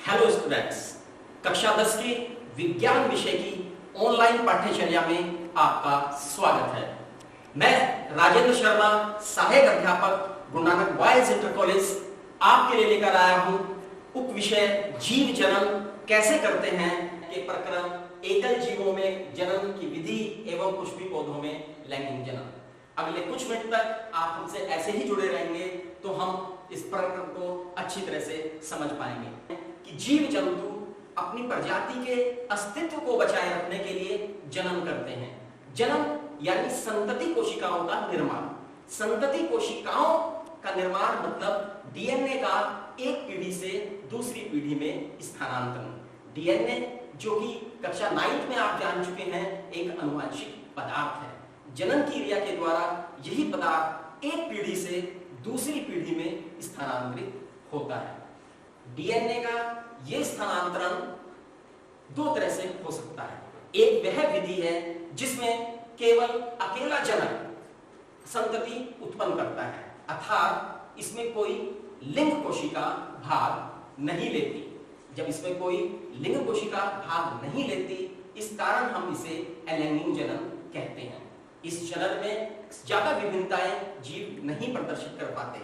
Hello students, कक्षा 10 की विज्ञान विषय की ऑनलाइन पाठ्यचर्या में आपका स्वागत है। मैं राजेंद्र शर्मा, सहायक अध्यापक Guru Nanak boys inter college आपके लिए लेकर आया हूं उप विषय जीव जनन कैसे करते हैं के प्रकरण एकल जीवों में जनन की विधि एवं पुष्पी पौधों में लैंगिक जनन। अगले कुछ मिनट तक आप हमसे ऐसे ही जुड़े रहेंगे तो हम इस प्रकरण को अच्छी तरह से समझ पाएंगे कि जीव जंतु अपनी प्रजाति के अस्तित्व को बचाए रखने के लिए जनन करते हैं। जनन यानी संतति कोशिकाओं का निर्माण। संतति कोशिकाओं का निर्माण मतलब डीएनए का एक पीढ़ी से दूसरी पीढ़ी में स्थानांतरण। डीएनए जो कि कक्षा 9 में आप जान चुके हैं एक आनुवंशिक पदार्थ है। जनन की क्रिया के द्वारा यही पदार्थ एक पीढ़ी से दूसरी पीढ़ी में स्थानांतरित होता है। डीएनए का यह स्थानांतरण दो तरह से हो सकता है। एक वह विधि है जिसमें केवल अकेला जनक संतति उत्पन्न करता है, अर्थात इसमें कोई लिंग कोशिका भाग नहीं लेती। जब इसमें कोई लिंग कोशिका भाग नहीं लेती, इस कारण हम इसे अलैंगिक जनन कहते हैं। इस जनन में ज्यादा विभिन्नताएं जीव नहीं प्रदर्शित कर पाते,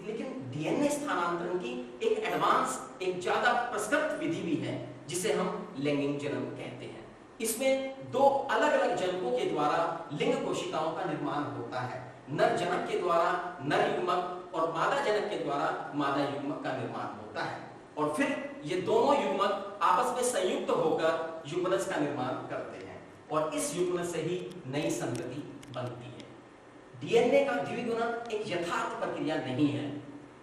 लेकिन डीएनए स्थानांतरण की एक एडवांस, एक ज्यादा प्रचलित विधि भी है जिसे हम लैंगिक जनन कहते हैं। इसमें दो अलग अलग जनकों के द्वारा लिंग कोशिकाओं का निर्माण होता है। नर जनक के द्वारा नर युग्मक और मादा जनक के द्वारा मादा युग्मक का निर्माण होता है, और फिर ये दोनों युग्मक आपस में संयुक्त होकर युग्मनज का निर्माण करते हैं, और इस युग्मनज से ही नई संतति बनती है। डीएनए का द्विगुणन एक यथार्थ प्रक्रिया नहीं है,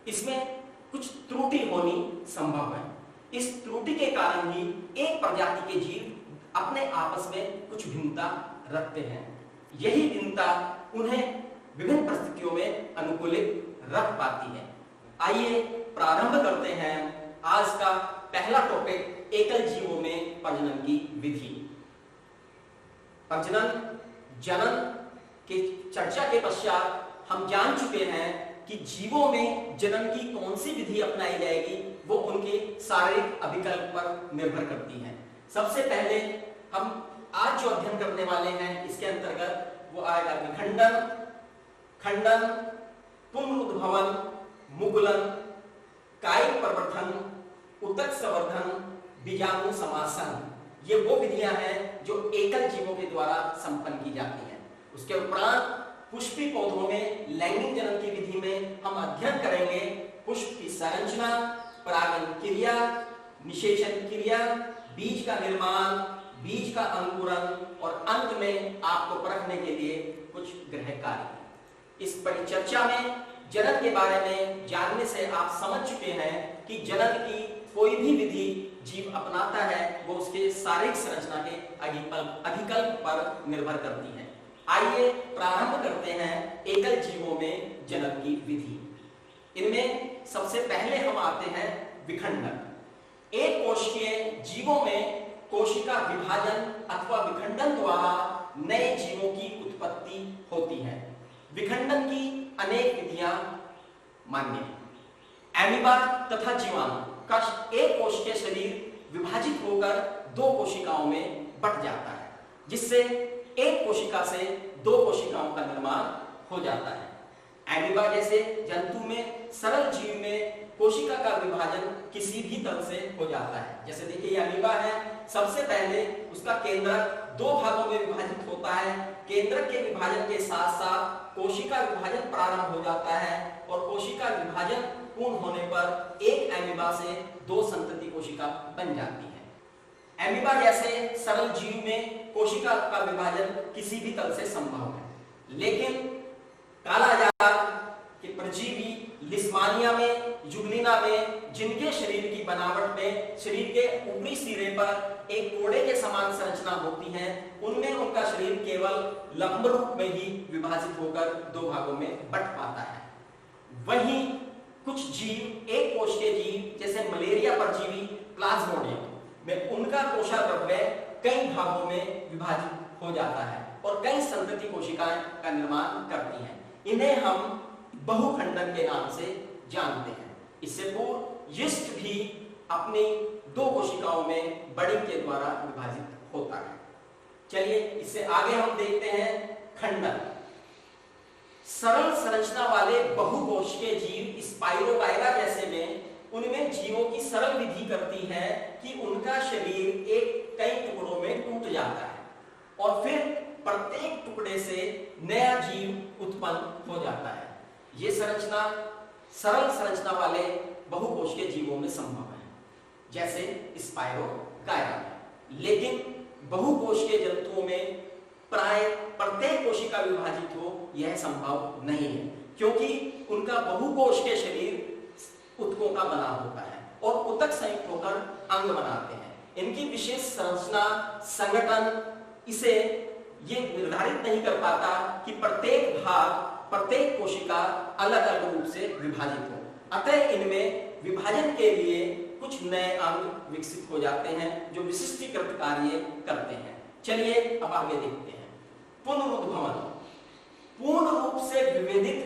इसमें कुछ त्रुटि होनी संभव है। इस त्रुटि के कारण ही एक प्रजाति के जीव अपने आपस में कुछ भिन्नता रखते हैं। यही भिन्नता उन्हें विभिन्न परिस्थितियों में अनुकूलित रख पाती है। आइए प्रारंभ करते हैं आज का पहला टॉपिक, एकल जीवों में प्रजनन की विधि। प्रजनन जनन की चर्चा के पश्चात हम जान चुके हैं कि जीवों में जनन की कौन सी विधि अपनाई जाएगी वो उनके शारीरिक अभिकल्प पर निर्भर करती है। सबसे पहले हम आज जो अध्ययन करने वाले हैं इसके अंतर्गत वो आएगा विखंडन, खंडन, पुनरुद्भवन, मुकुलन, कायिक प्रवर्धन, उत्तक संवर्धन, बीजाणु समासन। ये वो विधियां हैं जो एकल जीवों के द्वारा संपन्न की जाती हैं। उसके उपरांत पुष्पी पौधों में लैंगिक जनन की विधि में हम अध्ययन करेंगे पुष्प की संरचना, परागन क्रिया, निषेचन क्रिया, बीज का निर्माण, बीज का अंकुरन, और अंत में आपको परखने के लिए कुछ गृह कार्य। इस परिचर्चा में जनन के बारे में जानने से आप समझ चुके हैं कि जनन की कोई भी विधि जीव अपनाता है वो उसके शारीरिक संरचना के अभिकल्प पर निर्भर करती है। आइए प्रारंभ करते हैं एकल जीवों में जनन की विधि। इनमें सबसे पहले हम आते हैं विखंडन। एक कोशिकीय जीवों में कोशिका विभाजन अथवा विखंडन द्वारा नए जीवों की उत्पत्ति होती है। विखंडन की अनेक विधियां मान्य हैं। एमीबा तथा जीवाणु का एक कोशिकीय शरीर विभाजित होकर दो कोशिकाओं में बट जाता है, जिससे एक कोशिका से दो कोशिकाओं का निर्माण हो जाता है। एमीबा जैसे जंतु में सरल जीव में कोशिका का विभाजन किसी भी तरह से हो जाता है। जैसे देखिए ये अमीबा है, सबसे पहले उसका केंद्रक दो भागों में विभाजित होता है। केंद्रक के विभाजन के साथ साथ कोशिका विभाजन प्रारंभ हो जाता है, और कोशिका विभाजन पूर्ण होने पर एक एमीबा से दो संतति कोशिका बन जाती है। एमीबा जैसे सरल जीव में कोशिका का विभाजन किसी भी तरह से संभव है, लेकिन कालाजार के परजीवी लिस्मानिया में, जुगनिना में, जिनके शरीर की बनावट में शरीर के ऊपरी सिरे पर एक कोड़े के समान संरचना होती है, उनमें उनका शरीर केवल लंब रूप में ही विभाजित होकर दो भागों में बट पाता है। वहीं कुछ जीव, एक कोशिकीय जीव जैसे मलेरिया परजीवी प्लाज्मोडियम में उनका कोशाद्रव्य कई भागों में विभाजित हो जाता है और कई संतति कोशिकाएं का निर्माण करती हैं। इन्हें हम बहुखंडन के नाम से जानते हैं। इससे पूर्व यीस्ट भी अपनी दो कोशिकाओं में बड़ी के द्वारा विभाजित होता है। चलिए इससे आगे हम देखते हैं खंडन। सरल संरचना वाले बहुकोशिकीय जीव स्पाइरोगाइरा जैसे में उनमें जीवों की सरल विधि करती है कि उनका शरीर एक कई टुकड़ों में टूट जाता है और फिर प्रत्येक टुकड़े से नया जीव उत्पन्न हो जाता है। ये संरचना सरल संरचना वाले बहुकोशिकीय जीवों में संभव है, जैसे स्पाइरोगाइरा। लेकिन बहुकोशिकीय जंतुओं में प्राय प्रत्येक कोशिका विभाजित हो यह संभव नहीं है, क्योंकि उनका बहुकोशिकीय शरीर ऊतकों का बना होता है और ऊतक संयुक्त होकर अंग बनाते हैं। इनकी विशेष संरचना संगठन इसे ये निर्धारित नहीं कर पाता कि प्रत्येक भाग प्रत्येक कोशिका अलग अलग रूप से विभाजित हो। अतः इनमें विभाजन के लिए कुछ नए अंग विकसित हो जाते हैं जो विशिष्टीकृत कार्य करते हैं। चलिए अब आगे देखते हैं। पुनरुद्भवन। पूर्ण रूप से विभेदित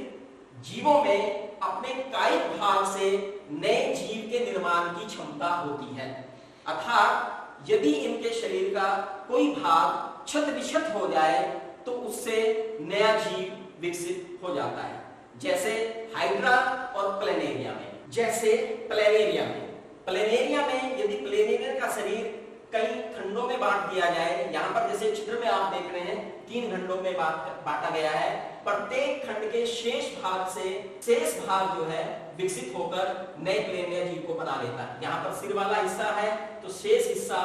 जीवों में अपने कायिक भाग से नए जीव के निर्माण की क्षमता होती है, अर्थात यदि इनके शरीर का कोई भाग क्षत विक्षत हो जाए तो उससे नया जीव विकसित हो जाता है, जैसे हाइड्रा और प्लेनेरिया में। प्लेनेरिया में यदि प्लेनेरिया का शरीर कई खंडों में बांट दिया जाए, यहाँ पर जैसे चित्र में आप देख रहे हैं 3 खंडों में बांटा गया है। प्रत्येक खंड के शेष भाग जो है विकसित होकर नए प्लेनेरिया जीव को बना लेता है। यहाँ पर सिर वाला हिस्सा है तो शेष हिस्सा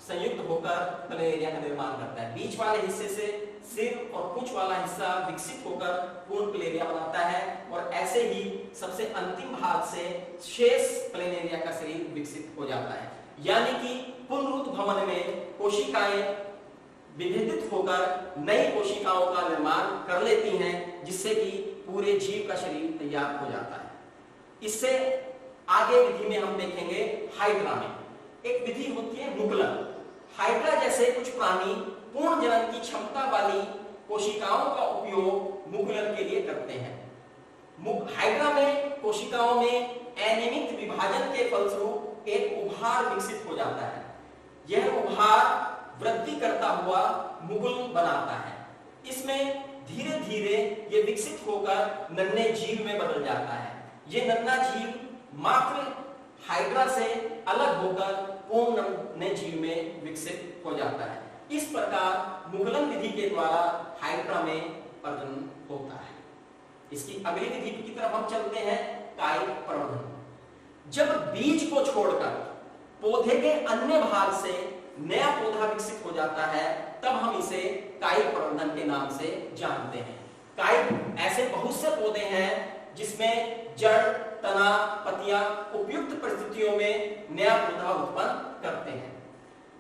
संयुक्त होकर प्लेनेरिया का निर्माण करता है। बीच वाले हिस्से से सिर और पूंछ वाला हिस्सा विकसित होकर पूर्ण प्लेनेरिया बनाता है और ऐसे ही सबसे अंतिम भाग से शेष प्लेनेरिया का शरीर विकसित हो जाता है। यानी कि पुनरुद्भवन में कोशिकाएं विभेदित होकर नई कोशिकाओं का निर्माण कर लेती हैं, जिससे कि पूरे जीव का शरीर तैयार हो जाता है। इससे आगे विधि में हम देखेंगे हाइड्रा में एक विधि होती है मुकुलन। हाइड्रा जैसे कुछ प्राणी पूर्ण जनन की क्षमता वाली कोशिकाओं का उपयोग मुकुलन के लिए करते हैं। हाइड्रा में कोशिकाओं में अनियमित विभाजन के फलस्वरूप एक उभार विकसित हो जाता है। यह उभार वृद्धि करता हुआ मुकुल बनाता है। इसमें धीरे धीरे ये विकसित होकर नन्हे जीव में बदल जाता है। ये नन्हा जीव मात्र हाइड्रा से अलग होकर पूर्ण नन्हे जीव में विकसित हो जाता है। इस प्रकार मुकुलन विधि के द्वारा हाइड्रा में प्रजनन होता है। इसकी अगली विधि की तरफ हम चलते हैं, कायिक प्रवर्धन। जब बीज को छोड़कर पौधे के अन्य भाग से नया पौधा विकसित हो जाता है, तब हम इसे कायिक प्रवर्धन के नाम से जानते हैं। कायिक ऐसे बहुत से पौधे हैं जिसमें जड़, तना, पत्तियां उपयुक्त परिस्थितियों में नया पौधा उत्पन्न करते हैं।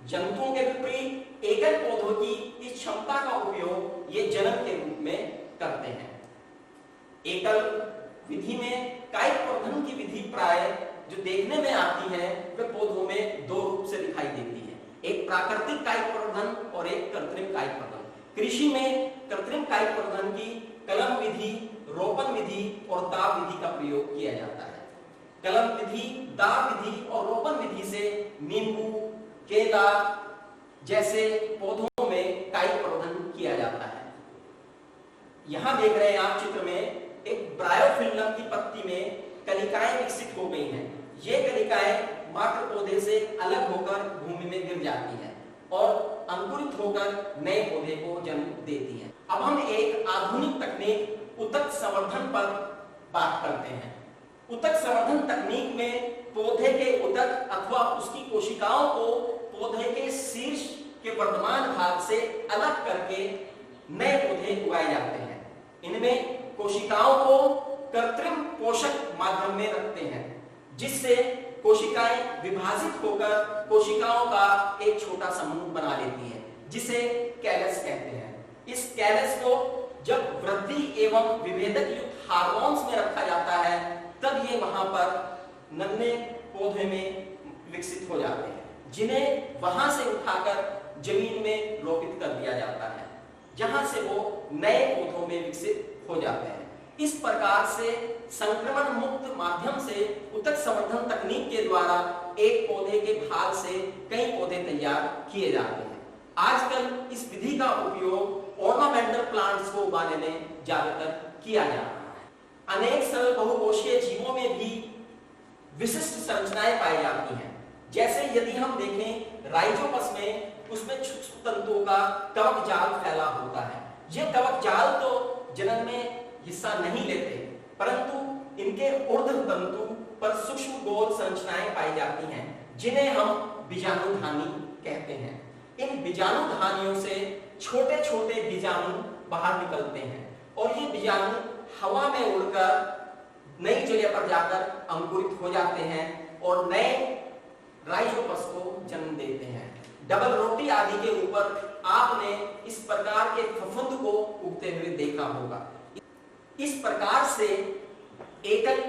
जंतुओं के विपरीत एकल पौधों की इस क्षमता का उपयोग ये जनन के रूप में करते हैं। एकल विधि में कायिक प्रवर्धन की विधि प्राय जो देखने में आती है वे पौधों में 2 रूप से दिखाई देती है, एक प्राकृतिक कायिक प्रवर्धन और एक कृत्रिम कायिक प्रवर्धन। कृषि में कृत्रिम कायिक प्रवर्धन की कलम विधि, रोपण विधि और दाब विधि का प्रयोग किया जाता है। कलम विधि, दाब विधि और रोपण विधि से नींबू, केला जैसे पौधों में कायिक प्रवर्धन किया जाता है। यहां देख रहे हैं आप चित्र में एक ब्रायोफिल्लम की पत्ती में कलिकाएं विकसित हो गई हैं। ये कलिकाएं मात्र पौधे से अलग होकर भूमि में गिर जाती हैं और अंकुरित होकर नए पौधे को जन्म देती हैं। अब हम एक आधुनिक तकनीक ऊतक संवर्धन पर बात करते हैं। ऊतक संवर्धन तकनीक में पौधे के ऊतक अथवा उसकी कोशिकाओं को पौधे के शीर्ष के वर्तमान भाग से अलग करके नए पौधे उगाए जाते हैं। इनमें कोशिकाओं को कृत्रिम पोषक माध्यम में रखते हैं, जिससे कोशिकाएं विभाजित होकर कोशिकाओं का एक छोटा समूह बना लेती है, जिसे कैलस कहते हैं। इस कैलस को जब वृद्धि एवं विभेदक युक्त हार्मोन्स में रखा जाता है, तब ये वहां पर नन्हे पौधे में विकसित हो जाते हैं, जिन्हें वहां से उठाकर जमीन में रोपित कर दिया जाता है, जहां से वो नए पौधों में विकसित हो जाते हैं। इस प्रकार से संक्रमण मुक्त माध्यम से उत्तक संवर्धन तकनीक के द्वारा एक पौधे के भाग से कई पौधे तैयार किए जाते हैं। आजकल इस विधि का उपयोग ऑर्नामेंटल प्लांट्स को उगाने में ज्यादातर किया जा रहा है। अनेक सरल बहुकोषीय जीवों में भी विशिष्ट संरचनाएं पाई जाती हैं। जैसे यदि हम देखें राइजोपस में, उसमें सूक्ष्म तंतुओं का कवक जाल फैला होता है। ये कवक जाल तो जनन में हिस्सा नहीं लेते, परंतु इनके ऊर्ध्व तंतु पर सूक्ष्म गोल संरचनाएं पाई जाती हैं, जिन्हें हम बीजाणुधानी कहते हैं। इन बीजाणुधानियों से छोटे छोटे बीजाणु बाहर निकलते हैं और ये बीजाणु हवा में उड़कर नई जगह पर जाकर अंकुरित हो जाते हैं और नए राइजोपस को जन्म देते हैं। डबल रोटी आदि के ऊपर आपने इस प्रकार के फफूंद को उगते हुए देखा होगा। इस प्रकार से एकल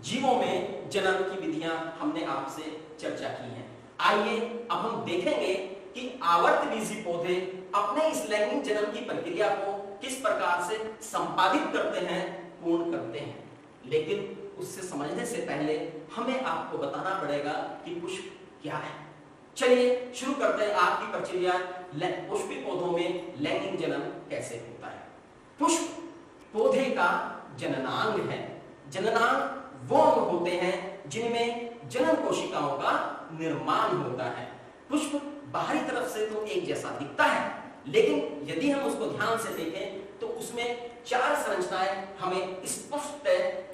जीवों में जनन की विधियां हमने आपसे चर्चा की हैं। आइए अब हम देखेंगे कि आवर्तबीजी पौधे अपने इस लैंगिक जनन की प्रक्रिया को किस प्रकार से संपादित करते हैं, पूर्ण करते हैं। लेकिन उससे समझने से पहले हमें आपको बताना पड़ेगा कि पुष्प क्या है। चलिए शुरू करते हैं आपकी प्रक्रिया। पुष्पी पौधों में लैंगिक जनन कैसे होता है। पुष्प पौधे का जननांग है। जननांग वो अंग होते हैं जिनमें जनन कोशिकाओं का निर्माण होता है। पुष्प बाहरी तरफ से तो एक जैसा दिखता है, लेकिन यदि हम उसको ध्यान से देखें तो उसमें 4 संरचनाएं हमें स्पष्ट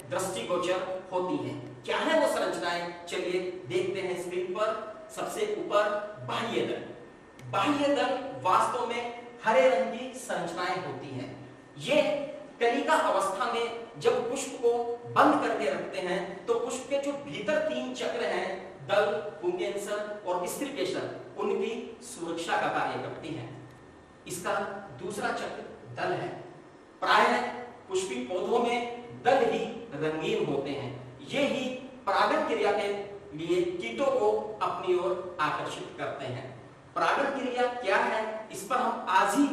दृष्टिगोचर होती हैं। क्या है वो संरचनाएं, चलिए देखते हैं स्क्रीन पर। सबसे ऊपर बाह्य दल। बाह्य दल वास्तव में हरे रंग की संरचनाएं होती हैं। ये कलिका अवस्था में जब पुष्प को बंद करके रखते हैं तो पुष्प के जो भीतर 3 चक्र हैं, दल, पुंकेसर और स्त्रीकेसर, उनकी सुरक्षा का कार्य करती हैं। इसका दूसरा चक्र दल है। प्रायः पुष्पी पौधों में दल ही रंगीन होते हैं। ये ही परागण क्रिया के लिए कीटों को अपनी ओर आकर्षित करते हैं। परागण क्रिया क्या है, इस पर हम आज ही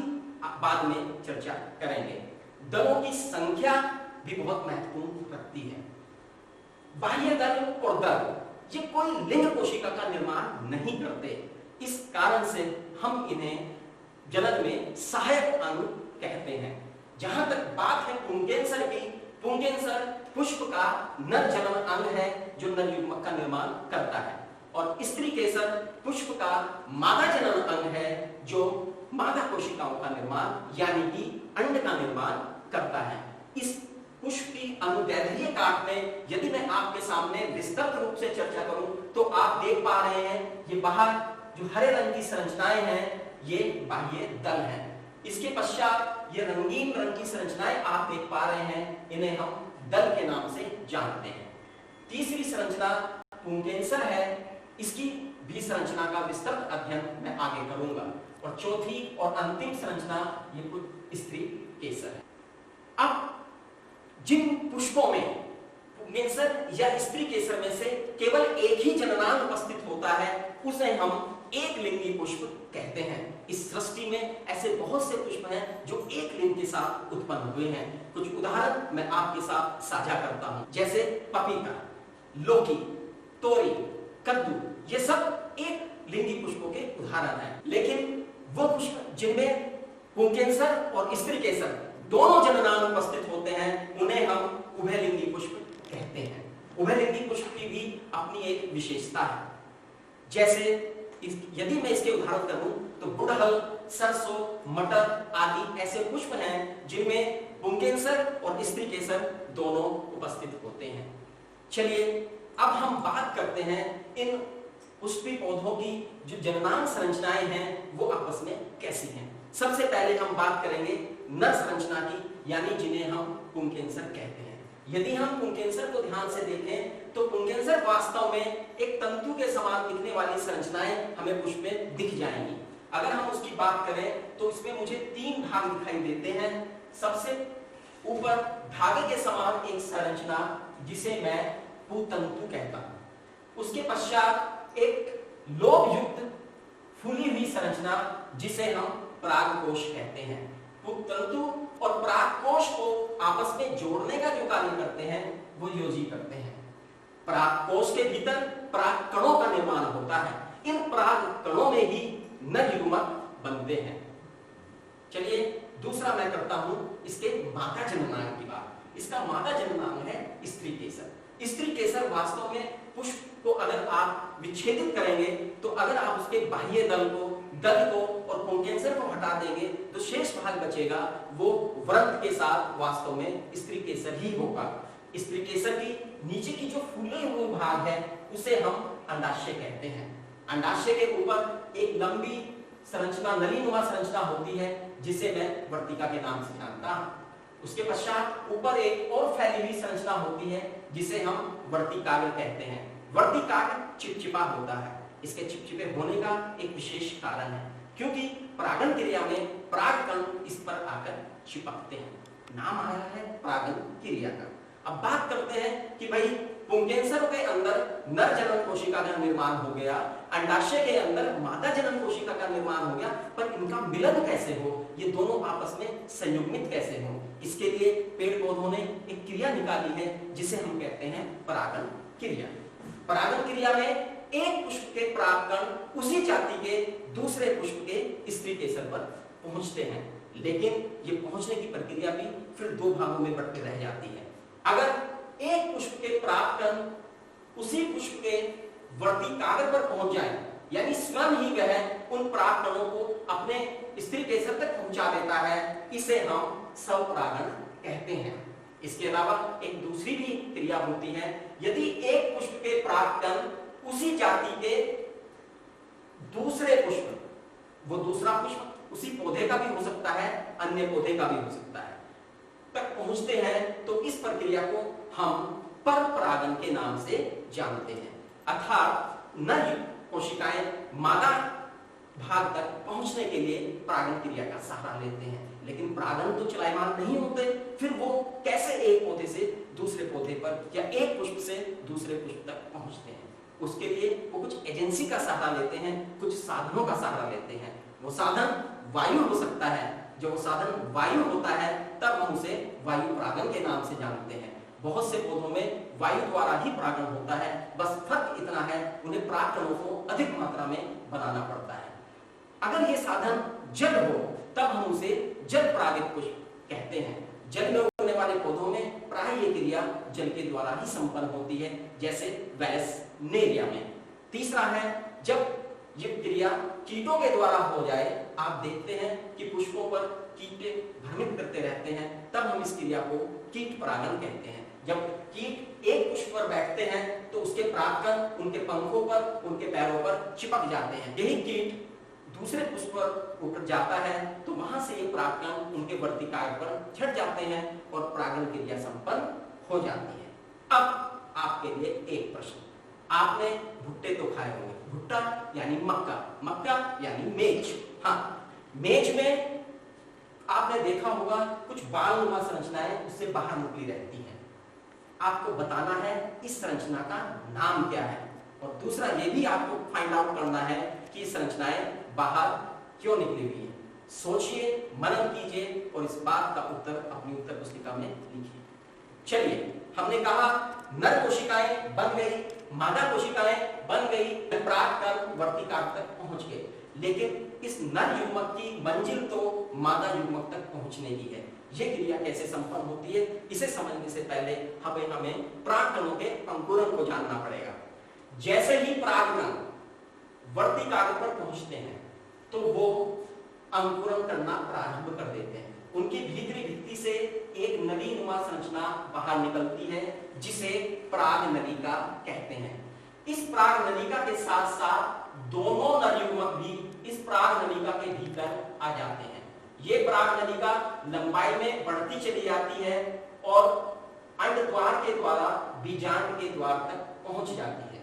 बाद में चर्चा करेंगे। दलों की संख्या भी बहुत महत्वपूर्ण रखती है। बाह्य दल और दल ये कोई लिंग कोशिका का निर्माण नहीं करते। इस कारण से हम इन्हें जनन में सहायक अंग कहते हैं। जहां तक बात है पुंकेसर की, पुंकेसर पुष्प का नर जनन अंग है जो नर युग्मक का निर्माण करता है, और स्त्रीकेसर पुष्प का मादा जनन अंग है जो मादा कोशिकाओं का निर्माण यानी कि अंड का निर्माण करता है। इस पुष्प की अनुदैर्ध्य काट में यदि मैं आपके सामने विस्तृत रूप से चर्चा करूं तो आप देख पा रहे हैं ये बाहर जो हरे रंग की संरचनाएं हैं ये बाह्य दल हैं। इसके पश्चात ये रंगीन रंग की संरचनाएं आप देख पा रहे हैं, इन्हें हम दल के नाम से जानते हैं। तीसरी संरचना पुंकेसर है। इसकी भी संरचना का विस्तृत अध्ययन मैं आगे करूंगा। और चौथी और अंतिम संरचना ये कुछ स्त्रीकेसर है। अब जिन पुष्पों में पुंकेसर या स्त्रीकेसर में से केवल एक ही जननांग उपस्थित होता है उसे हम एक लिंगी पुष्प कहते हैं। इस सृष्टि में ऐसे बहुत से पुष्प हैं जो एक लिंग के साथ उत्पन्न हुए हैं। कुछ उदाहरण मैं आपके साथ साझा करता हूं, जैसे पपीता, लौकी, तोरी, कद्दू, ये सब एक लिंगी पुष्पों के उदाहरण हैं। लेकिन वो पुष्प जिनमें पुंकेसर और स्त्रीकेसर दोनों जननांग उपस्थित होते हैं उन्हें हम उभयलिंगी पुष्प कहते हैं। उभयलिंगी पुष्प की भी अपनी एक विशेषता है। जैसे यदि मैं इसके उदाहरण करूं तो गुड़हल, सरसों, मटर आदि ऐसे पुष्प हैं जिनमें पुंकेसर और स्त्रीकेसर दोनों उपस्थित होते हैं। चलिए अब हम बात करते हैं इन पुष्पी पौधों की जो जननांग संरचनाएं हैं वो आपस में कैसी हैं। सबसे पहले हम बात करेंगे नर संरचना की, यानी जिन्हें हम पुंकेसर कहते हैं। यदि हम पुंकेसर को ध्यान से देखें तो पुंकेसर वास्तव में एक तंतु के समान दिखने वाली संरचनाएं हमें पुष्प में दिख जाएंगी। अगर हम उसकी बात करें तो इसमें मुझे 3 भाग दिखाई देते हैं। सबसे ऊपर धागे के समान एक संरचना जिसे मैं पुतंतु कहता हूं। उसके पश्चात एक लोब युक्त फूली हुई संरचना जिसे हम परागकोश कहते हैं। पुंतंतु और परागकोश को आपस में जोड़ने का जो कार्य करते हैं वो योजी करते हैं। परागकोश के भीतर पराग कणों का निर्माण होता है। इन पराग कणों में ही नर युग्मक बनते हैं। चलिए दूसरा मैं करता हूं इसके मादा जननांग की बात। इसका मादा जननांग है स्त्री केसर। स्त्री केसर वास्तव में पुष्प को अगर आप विच्छेदित करेंगे तो अगर आप उसके बाह्य दल को और पुंकेसर को हटा देंगे तो शेष भाग बचेगा वो व्रत के साथ वास्तव में स्त्री केसर ही होगा। स्त्री केसर की नीचे की जो फूले हुए भाग है उसे हम अंडाशय कहते हैं। अंडाशय के ऊपर एक लंबी संरचना नलीनुमा संरचना होती है जिसे मैं वर्तिका के नाम से जानता हूं। उसके पश्चात ऊपर एक और फैली हुई संरचना होती है जिसे हम वर्तिकाग्र कहते हैं। वर्तिकाग्र चिपचिपा होता है। इसके चिपचिपे होने का एक विशेष कारण है क्योंकि परागन क्रिया में परागकण इस पर आकर चिपकते हैं। नाम आया है परागन क्रिया का। अब बात करते हैं कि भाई पुंकेसर के अंदर नर जनन कोशिका का निर्माण हो गया, अंडाशय के अंदर मादा जनन कोशिका का निर्माण हो गया, पर इनका मिलन कैसे हो, ये दोनों आपस में संयुग्मित कैसे हो, इसके लिए पेड़ पौधों ने एक क्रिया निकाली है जिसे हम कहते हैं परागन क्रिया। परागन क्रिया में एक पुष्प के परागकण उसी जाति के दूसरे पुष्प के स्त्री केसर पर पहुंचते हैं, लेकिन ये पहुंचने की प्रक्रिया भी फिर दो भागों में बट के रह जाती है। अगर एक पुष्प के परागकण उसी पुष्प के वर्तिकाग्र पर पहुंच जाए, यानी स्वयं ही वह उन परागकणों को अपने स्त्री केसर तक पहुंचा देता है, इसे हम स्वपरागन कहते हैं। इसके अलावा एक दूसरी भी क्रिया होती है। यदि एक पुष्प के परागकण उसी जाति के दूसरे पुष्प, वो दूसरा पुष्प उसी पौधे का भी हो सकता है, अन्य पौधे का भी हो सकता है, तक पहुंचते हैं तो इस प्रक्रिया को हम परपरागन के नाम से जानते हैं। अर्थात नर कोशिकाएं मादा भाग तक पहुंचने के लिए परागन क्रिया का सहारा लेते हैं, लेकिन परागन तो चलायमान नहीं होते, फिर वो कैसे एक पौधे से दूसरे पौधे पर या एक पुष्प से दूसरे पुष्प तक पहुंचते हैं। उसके लिए वो कुछ एजेंसी का सहारा लेते हैं, कुछ साधनों का सहारा लेते हैं। वो साधन वायु हो सकता है। जो साधन वायु होता है तब हम उसे वायु परागन के नाम से जानते हैं। बहुत से पौधों में वायु द्वारा ही परागन होता है, बस फर्क इतना है उन्हें परागकणों को अधिक मात्रा में बनाना पड़ता है। अगर ये साधन जल हो तब हम उसे जल परागित पुष्प कहते हैं। जल में उगने वाले पौधों में प्राय ये क्रिया जल के द्वारा ही संपन्न होती है, जैसे वेलसनेरिया में। तीसरा है जब ये क्रिया कीटों के द्वारा हो जाए। आप देखते हैं कि पुष्पों पर कीटे भ्रमित करते रहते हैं, तब हम इस क्रिया को कीट परागन कहते हैं। जब कीट एक पुष्प पर बैठते हैं तो उसके परागकण उनके पंखों पर, उनके पैरों पर चिपक जाते हैं। यही कीट दूसरे पुष्प पर उतर जाता है तो वहां से ये परागकण उनके वर्तिकाग्र पर चढ़ जाते हैं और परागन क्रिया संपन्न हो जाती है। अब आपके लिए एक प्रश्न। आपने भुट्टे तो खाए होंगे। भुट्टा यानी मक्का, मक्का यानी मेज। हाँ, मेज में आपने देखा होगा कुछ बालनुमा संरचनाएं उससे बाहर निकली रहती हैं। आपको बताना है इस संरचना का नाम क्या है, और दूसरा ये भी आपको फाइंड आउट करना है कि संरचनाएं बाहर क्यों निकली हुई है। सोचिए, मनन कीजिए और इस बात का उत्तर अपनी उत्तर पुस्तिका में लिखिए। चलिए, हमने कहा नर कोशिकाएं बन गई, मादा कोशिकाएं बन गई, परागकण वर्तिकाग्र तक पहुंच गए, लेकिन इस नर युग्मक की मंजिल तो मादा युग्मक तक पहुंचने की है। यह क्रिया कैसे संपन्न होती है, इसे समझने से पहले हमें परागकणों के अंकुरन को जानना पड़ेगा। जैसे ही परागकण वर्तिकाग्र पर पहुंचते हैं तो वो अंकुरन करना प्रारंभ कर देते हैं। उनकी भीतरी भित्ति से एक नलीनुमा संरचना बाहर निकलती है जिसे पराग नलिका कहते हैं। इस पराग नलिका के साथ साथ दोनों नर युग्मक भी इस पराग नलिका के भीतर आ जाते हैं। ये पराग नलिका लंबाई में बढ़ती चली जाती है और अंड द्वार के द्वारा बीजांड के द्वार तक पहुंच जाती है।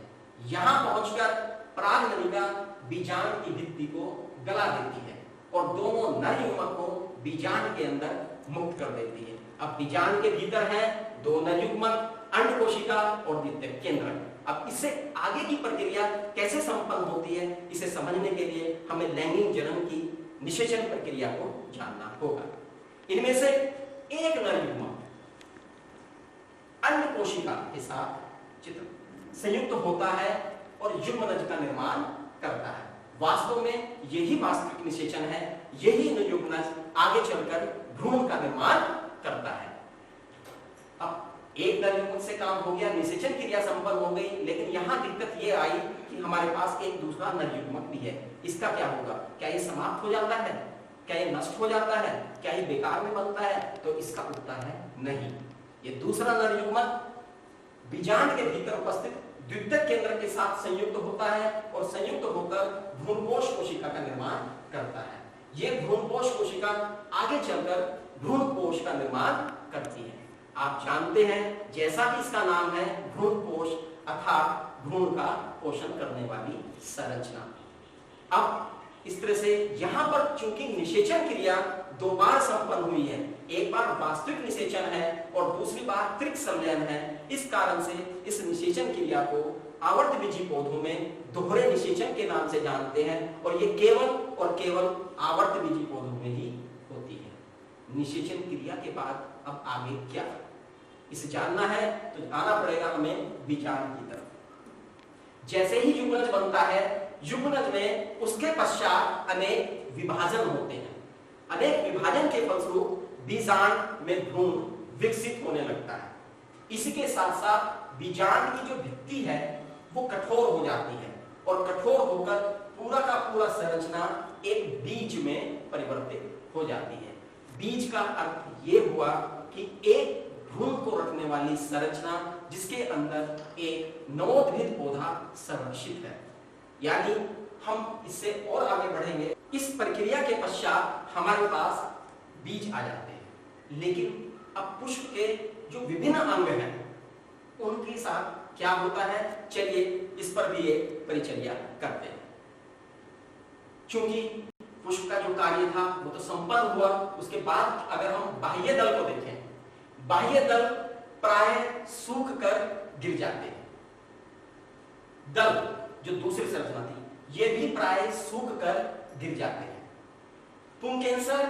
यहां पहुंचकर पराग नलिका बीजांड की भित्ति को गला देती है और दोनों नर युग्मक को बीजांड के अंदर मुक्त कर देती है। अब बीजांड के भीतर है दो नर युग्मक, अंड कोशिका और द्वितीयक केंद्र। अब इससे आगे की प्रक्रिया कैसे संपन्न होती है, इसे समझने के लिए हमें लैंगिक जनन की निषेचन प्रक्रिया को जानना होगा। इनमें से एक नर युग्मक अन्य कोशिका के साथ चित्र संयुक्त होता है और युग्मनज का निर्माण करता है। वास्तव में यही वास्तविक निषेचन है, यही युग्मनज आगे चलकर भ्रूण का निर्माण करता है। अब एक नर युग्मक से काम हो गया, निषेचन क्रिया संपन्न हो गई, लेकिन यहां दिक्कत ये आई कि हमारे पास एक दूसरा नर युग्मक भी है। इसका क्या होगा? क्या ये समाप्त हो जाता है? क्या ये नष्ट हो जाता है? क्या ये बेकार में बनता है? तो इसका उत्तर है नहीं। ये दूसरा नर युग्मक बीजांड के भीतर उपस्थित द्वितीयक केंद्र के साथ संयुक्त होता है और संयुक्त होकर भ्रूणपोष कोशिका का निर्माण करता है। ये भ्रूणपोष कोशिका आगे चलकर भ्रूणपोष का निर्माण करती है। आप जानते हैं, जैसा कि इसका नाम है भ्रूणपोष अर्थात भ्रूण का पोषण करने वाली संरचना। अब इस तरह से यहां पर चूंकि निषेचन क्रिया दो बार संपन्न हुई है, एक बार वास्तविक निषेचन है और दूसरी बार त्रिक संलयन है, इस कारण से इस निषेचन क्रिया को आवर्तबीजी पौधों में दोहरे निषेचन के नाम से जानते हैं और ये केवल और केवल आवर्तबीजी पौधों में ही होती है। निषेचन क्रिया के बाद अब आगे क्या, इसे जानना है तो आना पड़ेगा हमें बीजांड की तरफ। जैसे ही युग्मनज बनता है, युग्मनज में उसके पश्चात अनेक विभाजन होते हैं। अनेक विभाजन के फलस्वरूप बीजांड में भ्रूण विकसित होने लगता है। इसी के साथ साथ बीजांड की जो भित्ति है वो कठोर हो जाती है और कठोर होकर पूरा का पूरा संरचना एक बीज में परिवर्तित हो जाती है। बीज का अर्थ ये हुआ कि एक भ्रूण को रखने वाली संरचना जिसके अंदर एक नवोद्भिद पौधा संरक्षित है। यानी हम इससे और आगे बढ़ेंगे, इस प्रक्रिया के पश्चात हमारे पास बीज आ जाते हैं, लेकिन अब पुष्प के जो विभिन्न अंग हैं उनके साथ क्या होता है, चलिए इस पर भी एक परिचर्या करते हैं। चूंकि पुष्प का जो कार्य था वो तो संपन्न हुआ, उसके बाद अगर हम बाह्य दल को देखें, बाह्य दल प्राय सूख कर गिर जाते हैं। दल जो दूसरी संरचना थी ये भी प्राय सूख कर गिर जाते हैं। पुंकेसर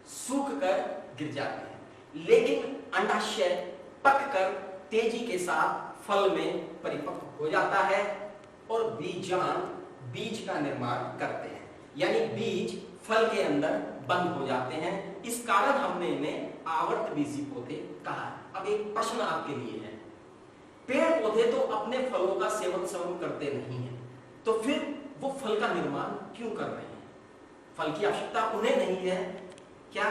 सूख कर गिर जाते हैं, लेकिन अंडाशय पककर तेजी के साथ फल में परिपक्व हो जाता है और बीजांड बीज का निर्माण करते हैं। यानी बीज फल के अंदर बंद हो जाते हैं। इस कारण हमने इन्हें आवर्तबीजी पौधे कहा। अब एक प्रश्न आपके लिए है, पेड़ पौधे तो अपने फलों का सेवन करते नहीं हैं, तो फिर वो फल का निर्माण क्यों कर रहे हैं? फल की आवश्यकता उन्हें नहीं है क्या?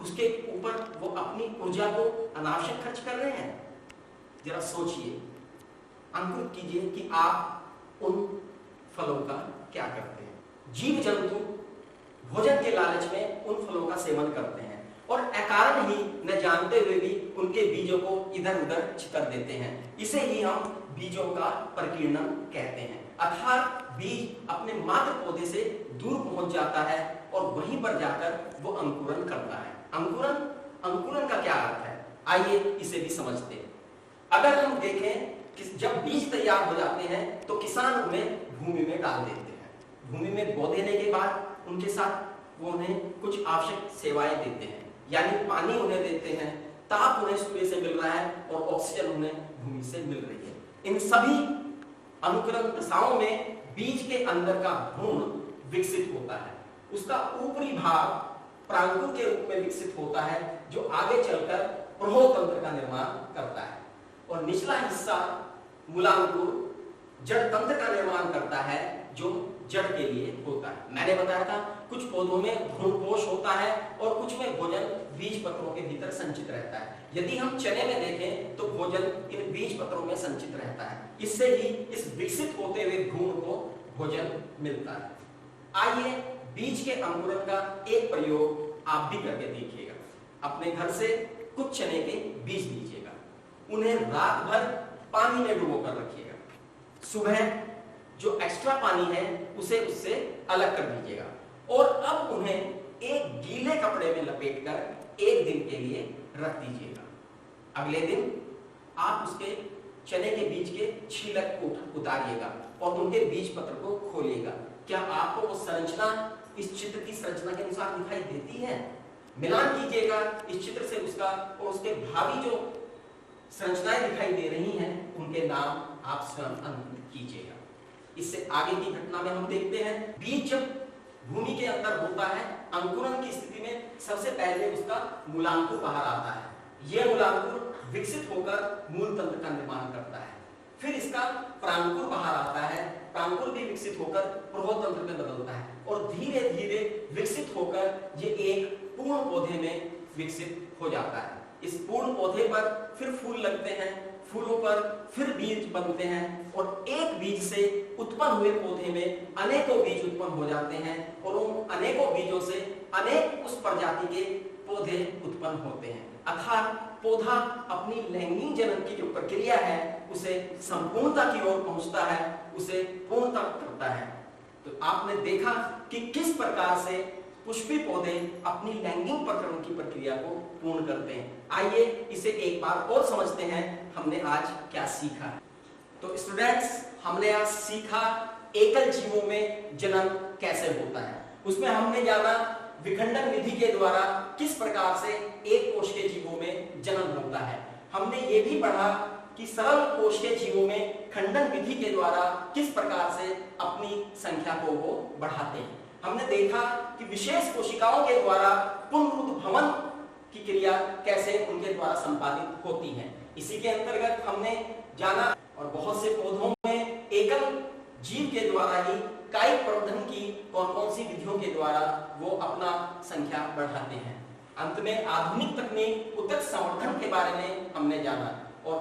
उसके ऊपर वो अपनी ऊर्जा को अनावश्यक खर्च कर रहे हैं? जरा सोचिए, अंकुरित कीजिए कि आप उन फलों का क्या करते हैं। जीव जंतु भोजन के लालच में उन फलों का सेवन करते हैं और अकारण ही न जानते हुए भी उनके बीजों को इधर उधर छितर देते हैं। इसे ही हम बीजों का प्रकीर्णन कहते हैं। अर्थात बीज अपने मातृ पौधे से दूर पहुंच जाता है और वहीं पर जाकर वो अंकुरन करता है। अंकुरन का क्या अर्थ है, आइए इसे भी समझते हैं। अगर हम देखें कि जब बीज तैयार हो जाते हैं तो किसान उन्हें भूमि में डाल देते हैं। भूमि में बो देने के बाद उनके साथ वो उन्हें कुछ आवश्यक सेवाएं देते हैं, यानी पानी उन्हें देते हैं, ताप उन्हें सूर्य से मिल रहा है और ऑक्सीजन उन्हें भूमि से मिल रही है। इन सभी अनुकरण दशाओं में बीज के अंदर का भ्रूण विकसित होता है। उसका ऊपरी भाग प्रांकुर के रूप में विकसित होता है जो आगे चलकर प्रहोतंत्र का निर्माण करता है और निचला हिस्सा मूलांकुर जड़ तंत्र का निर्माण करता है जो जड़ के लिए होता है। मैंने बताया था कुछ पौधों में भ्रूणपोष होता है और कुछ में भोजन बीज पत्रों के भीतर संचित रहता है। यदि हम चने में देखें तो भोजन इन बीज पत्रों में संचित रहता है। इससे ही इस विकसित होते हुए भ्रूण को भोजन मिलता है। आइए बीज के अंकुरन का एक प्रयोग आप भी करके देखिएगा। अपने घर से कुछ चने के बीज लीजिएगा, उन्हें रात भर पानी में डुबो कर रखिएगा। सुबह जो एक्स्ट्रा पानी है उसे उससे अलग कर दीजिएगा और अब उन्हें एक गीले कपड़े में लपेटकर एक दिन के लिए रख दीजिएगा। अगले दिन आप उसके चने के बीज के छीलक को उतारिएगा और उनके बीज पत्र को खोलिएगा। क्या आपको वो संरचना इस चित्र की संरचना के अनुसार दिखाई देती है? मिलान कीजिएगा इस चित्र से उसका, और उसके भावी जो संरचनाएं दिखाई दे रही हैं उनके नाम आप स्वयं अंकित कीजिएगा। इससे आगे की घटना में हम देखते हैं, बीज जब भूमि के अंदर होता है, अंकुरन की स्थिति में सबसे पहले उसका मूलांकुर बाहर आता है। यह मूलांकुर विकसित होकर मूल तंत्र का निर्माण करता है। फिर इसका प्रांकुर बाहर आता है, प्रांकुर भी विकसित होकर प्रभोतंत्र में बदलता है, और धीरे धीरे विकसित होकर ये एक पूर्ण पौधे में विकसित हो जाता है। इस पूर्ण पौधे पर फिर फूल लगते हैं, फूलों पर फिर बीज बनते हैं, और एक बीज से उत्पन्न हुए पौधे में अनेकों बीज उत्पन्न हो जाते हैं, और उन अनेकों बीजों से अनेक उस प्रजाति के पौधे उत्पन्न होते हैं। अर्थात पौधा अपनी लैंगिक जनन की जो प्रक्रिया है उसे संपूर्णता की ओर पहुंचता है, उसे पूर्णता करता है। तो आपने देखा कि किस प्रकार से पुष्पी पौधे अपनी लैंगिक प्रकरण की प्रक्रिया को पूर्ण करते हैं। आइए इसे एक बार और समझते हैं, हमने आज क्या सीखा। तो स्टूडेंट्स, हमने आज सीखा एकल जीवों में जनन कैसे होता है। उसमें हमने जाना विखंडन विधि के द्वारा किस प्रकार से एक कोश के जीवों में जनन होता है। हमने ये भी पढ़ा कि सरल कोश के जीवों में खंडन विधि के द्वारा किस प्रकार से अपनी संख्या को वो बढ़ाते हैं। हमने देखा कि विशेष कोशिकाओं के द्वारा पुनरुद्भवन की क्रिया कैसे उनके द्वारा संपादित होती है। इसी के अंतर्गत हमने जाना और बहुत से पौधों में एकल जीव के द्वारा ही कायिक प्रवर्धन की कौन कौन सी विधियों के द्वारा वो अपना संख्या बढ़ाते हैं। अंत में आधुनिक तकनीक उत्तक संवर्धन के बारे में हमने जाना, और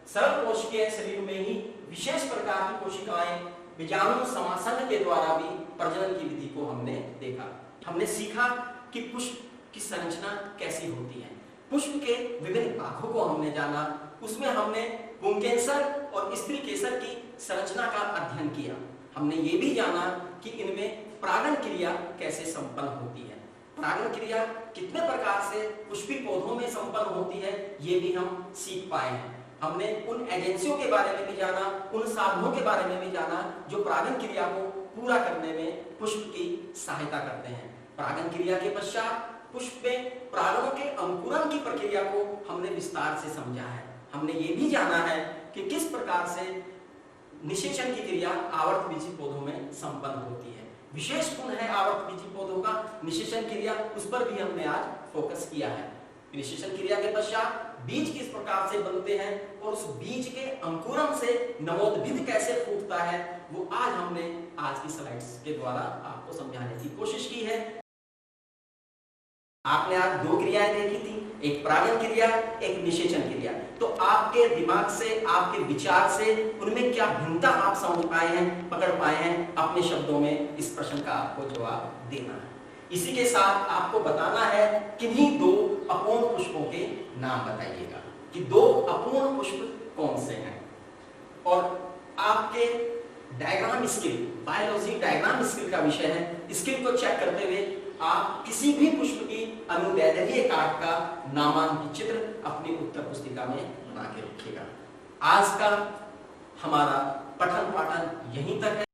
सरल कोश के शरीर में ही विशेष प्रकार की कोशिकाएं बीजाणु समासंग के द्वारा भी प्रजनन की विधि को हमने देखा। हमने सीखा कि पुष्प की संरचना कैसी होती है। पुष्प के विभिन्न भागों को हमने जाना, उसमें हमने पुंकेसर और स्त्री केसर की संरचना का अध्ययन किया। हमने ये भी जाना कि इनमें परागण क्रिया कैसे संपन्न होती है, परागण क्रिया कितने प्रकार से पुष्पी पौधों में संपन्न होती है, ये भी हम सीख पाए हैं। हमने उन एजेंसियों के बारे में भी जाना, उन साधनों के बारे में भी जाना जो परागण क्रिया को पूरा करने में पुष्प की सहायता करते हैं। परागण क्रिया के पश्चात पुष्प में परागणों के अंकुरन की प्रक्रिया को हमने विस्तार से समझा है। हमने ये भी जाना है कि किस प्रकार से निषेचन की क्रिया आवर्तबीजी पौधों में संपन्न होती है। विशेष गुण है आवर्तबीजी पौधों का निषेचन क्रिया, उस पर भी हमने आज फोकस किया है। निषेचन क्रिया के पश्चात बीज किस प्रकार से बनते हैं और उस बीज के अंकुरन से नवोद्भिद कैसे फूटता है, वो आज हमने आज की स्लाइड्स के द्वारा आपको समझाने की कोशिश की है। आपने आज दो क्रियाएं देखी थी, एक परागण क्रिया, एक निषेचन क्रिया। तो आपके दिमाग से, आपके विचार से उनमें क्या भिन्नता आप समझ पाए हैं, पकड़ पाए हैं, अपने शब्दों में इस प्रश्न का आपको जवाब देना है। इसी के साथ आपको बताना है किन्हीं दो अपूर्ण पुष्पों के नाम बताइएगा कि दो अपूर्ण पुष्प कौन से हैं। और आपके diagram skill, biology diagram skill का विषय है, स्किल को चेक करते हुए आप किसी भी पुष्प की अनुदैर्ध्य काट का नामांकित चित्र अपनी उत्तर पुस्तिका में बना के रखिएगा। आज का हमारा पठन पाठन यहीं तक है।